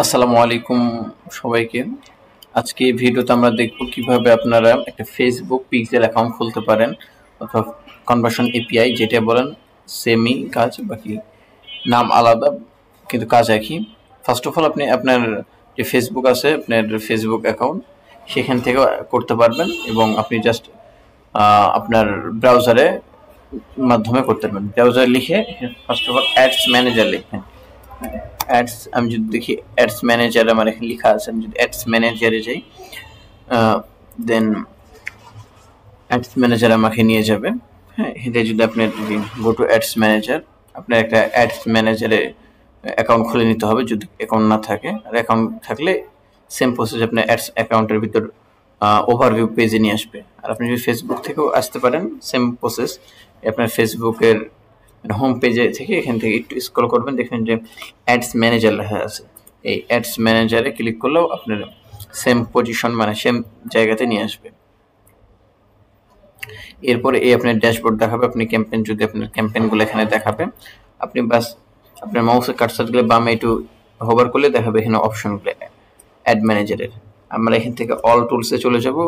আসসালামু আলাইকুম সবাইকে। আজকে এই ভিডিওতে আমরা দেখব কিভাবে আপনারা একটা ফেসবুক পিক্সেল অ্যাকাউন্ট খুলতে পারেন অথবা কনভার্সন এপিআই যেটা বলেন সেমই কাজ, বাকি নাম আলাদা কিন্তু কাজ একই। ফার্স্ট অফ অল আপনি আপনার যে ফেসবুক আছে, আপনার ফেসবুক অ্যাকাউন্ট সেখান থেকে করতে পারবেন এবং আপনি জাস্ট আপনার ব্রাউজারে মাধ্যমে করতে পারবেন। ব্রাউজার লিখে first of all ads manager লিখবেন। অ্যাডস আমি যদি দেখি অ্যাডস ম্যানেজার আমার এখানে লেখা আছে, আমি যদি অ্যাডস ম্যানেজারে যাই দেন অ্যাডস ম্যানেজার আমাকে নিয়ে যাবে। হ্যাঁ, এটা যদি আপনি গো টু অ্যাডস ম্যানেজার, আপনার একটা অ্যাডস ম্যানেজারে অ্যাকাউন্ট খুলে নিতে হবে যদি অ্যাকাউন্ট না থাকে। আর অ্যাকাউন্ট থাকলে সেম প্রসেস আপনার অ্যাডস অ্যাকাউন্টের ভিতর ওভারভিউ পেজে নিয়ে আসবে। আর আপনি যদি ফেসবুক থেকেও আসতে পারেন, সেম প্রসেস। আপনার ফেসবুকের হোম পেজে থেকে এখান থেকে একটু স্ক্রল করবেন, দেখবেন যে অ্যাডস ম্যানেজার লেখা আছে। এই অ্যাডস ম্যানেজারে ক্লিক করলেও আপনার সেম পজিশন মানে সেম জায়গাতে নিয়ে আসবে। এরপরে এই আপনার ড্যাশবোর্ড দেখাবে, আপনি ক্যাম্পেইন যদি আপনার ক্যাম্পেইনগুলো এখানে দেখাবে। আপনি বাস আপনার মাউসের কার্সারগুলো বামে একটু হোভার করলে দেখাবে এখানে অপশনগুলো অ্যাড ম্যানেজারের। আমরা এখান থেকে অল টুলসে চলে যাব,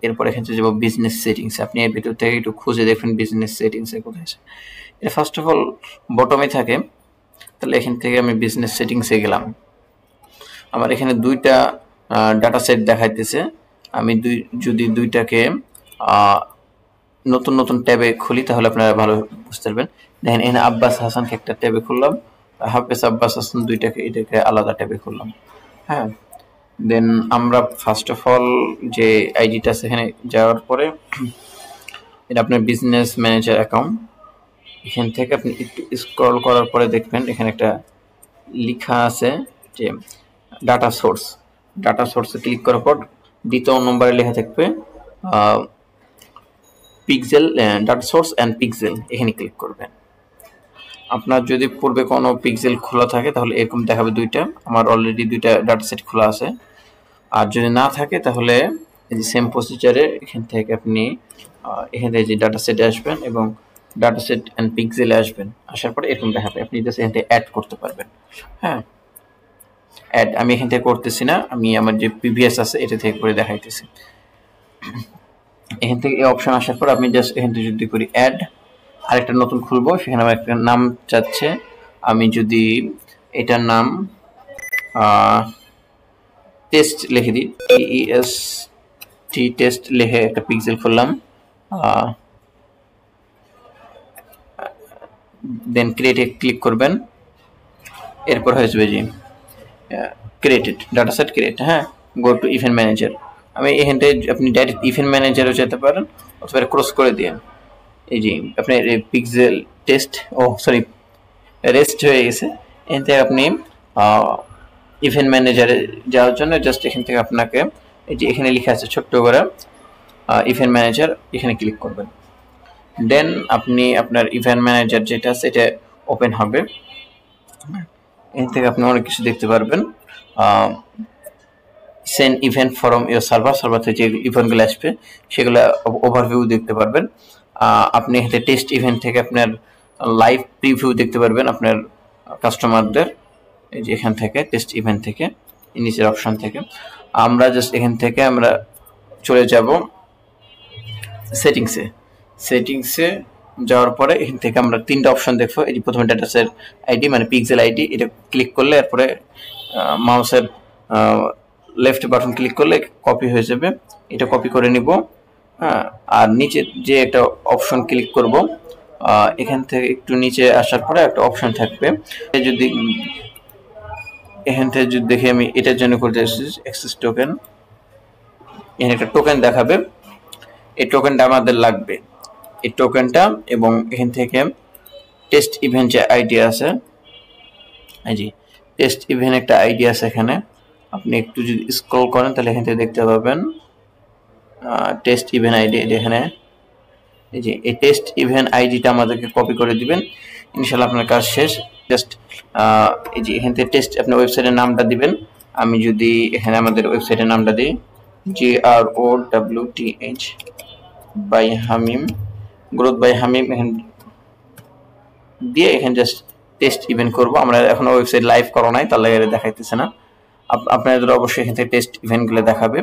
এরপর এখান থেকে যাবো বিজনেস সেটিংসে। আপনি এর ভিতর থেকে একটু খুঁজে দেখবেন বিজনেস সেটিংসে কোথায় আছে। এটা ফার্স্ট অফ অল বটমে থাকে, তাহলে এখান থেকে আমি বিজনেস সেটিংসে গেলাম। আমার এখানে দুইটা ডাটা সেট দেখাইতেছে। আমি যদি দুইটাকে নতুন নতুন ট্যাবে খুলি তাহলে আপনারা ভালো বুঝতে পারবেন। দেখেন এখানে আব্বাস হাসানকে একটা ট্যাবে খুললাম, হাফেজ আব্বাস হাসান এটাকে আলাদা ট্যাবে খুললাম। হ্যাঁ, দেন আমরা ফার্স্ট অফ অল যে আইডিটা সেখানে যাওয়ার পরে এটা আপনার বিজনেস ম্যানেজার অ্যাকাউন্ট। এখান থেকে আপনি একটু স্ক্রল করার পরে দেখবেন এখানে একটা লেখা আছে যে ডাটা সোর্স। ডাটা সোর্সে ক্লিক করার পর দ্বিতীয় নম্বরে লেখা থাকবে pixel, data source and pixel, এখানে ক্লিক করবেন। আপনার যদি পূর্বে কোনো পিক্সেল খোলা থাকে তাহলে এরকম দেখাবে দুইটা। আমার অলরেডি দুইটা ডাটা সেট খোলা আছে। আর যদি না থাকে তাহলে এই যে সেম প্রসিজারে এখান থেকে আপনি এখান থেকে যে ডাটা সেটে আসবেন এবং ডাটা সেট অ্যান্ড পিক্সেলে আসবেন। আসার পরে এরকম দেখাবে, আপনি জাস্ট এখান থেকে অ্যাড করতে পারবেন। হ্যাঁ, অ্যাড আমি এখান থেকে করতেছি না, আমি আমার যে প্রিভিয়াস আছে এটা থেকে করে দেখাইতেছি। এখান থেকে এই অপশন আসার পর আমি জাস্ট এখান থেকে যদি করি অ্যাড, আরেকটা নতুন খুলবো, সেখানে আমার একটা নাম চাচ্ছে। আমি যদি এটার নাম টেস্ট লিখে দিই, TEST টেস্ট লিখে একটা পিক্সেল খুললাম। দেন ক্রিয়েটে ক্লিক করবেন, এরপর হয়ে যাবে যে ক্রিয়েটেড ডাটা সেট ক্রিয়েট। হ্যাঁ, গো টু ইভেন্ট ম্যানেজার। আমি এখান থেকে আপনি ডাইরেক্ট ইভেন্ট ম্যানেজারও যেতে পারেন অথবা ক্রস করে দিন। এই যে আপনার পিক্সেল টেস্ট রেস্ট হয়ে গেছে। এখান থেকে আপনি ইভেন্ট ম্যানেজারে যাওয়ার জন্য জাস্ট এখান থেকে আপনাকে এই যে এখানে লেখা আছে ছোট্ট করে ইভেন্ট ম্যানেজার, এখানে ক্লিক করবেন। দেন আপনি আপনার ইভেন্ট ম্যানেজার যেটা আছে এটা ওপেন হবে। এখান থেকে আপনি অনেক কিছু দেখতে পারবেন। Send event form your server থেকে যে ইভেন্টগুলো আসবে সেগুলো ওভারভিউ দেখতে পারবেন। আপনি এখানে টেস্ট ইভেন্ট থেকে আপনার লাইভ প্রিভিউ দেখতে পারবেন আপনার কাস্টমারদের। এই যে এখান থেকে টেস্ট ইভেন্ট থেকে নিচের অপশন থেকে আমরা জাস্ট এখান থেকে আমরা চলে যাব সেটিংসে যাওয়ার পরে এখান থেকে আমরা তিনটা অপশন দেখবো। এই যে প্রথমে ডাটা সেট আইডি মানে পিক্সেল আইডি, এটা ক্লিক করলে এরপরে মাউসের লেফট বাটন ক্লিক করলে কপি হয়ে যাবে, এটা কপি করে নিব। হ্যাঁ, আর নিচে যে একটা অপশন ক্লিক করব, এখান থেকে একটু নিচে আসার পরে একটা অপশন থাকবে, যদি এখান থেকে যদি দেখি আমি এটার জন্য করতে এসেছি অ্যাক্সেস টোকেন, এখানে একটা টোকেন দেখাবে। এই টোকেনটা আমাদের লাগবে, এই টোকেনটা। এবং এখান থেকে টেস্ট ইভেন্ট যে আইডি আছে, এই যে টেস্ট ইভেন্ট একটা আইডি আছে এখানে, আপনি একটু যদি স্ক্রল করেন তাহলে এখান থেকে দেখতে পাবেন টেস্ট ইভেন্ট আইডি। এখানে এই যে এই টেস্ট ইভেন্ট আইডিটা আমাদেরকে কপি করে দিবেন, ইনশাআল্লাহ আপনার কাজ শেষ। জাস্ট এই যে এখান থেকে টেস্ট আপনার ওয়েবসাইটের নামটা দিবেন। আমি যদি এখানে আমাদের ওয়েবসাইটের নামটা দিই GROWTH by Hamim, growth by Hamim, এখানে দিয়ে এখানে জাস্ট টেস্ট ইভেন্ট করব। আমরা এখন ওয়েবসাইট লাইভ করা নাই, তার লাগে দেখাইতেছে না। আপনাদের অবশ্যই এখান থেকে টেস্ট ইভেন্টগুলো দেখাবে।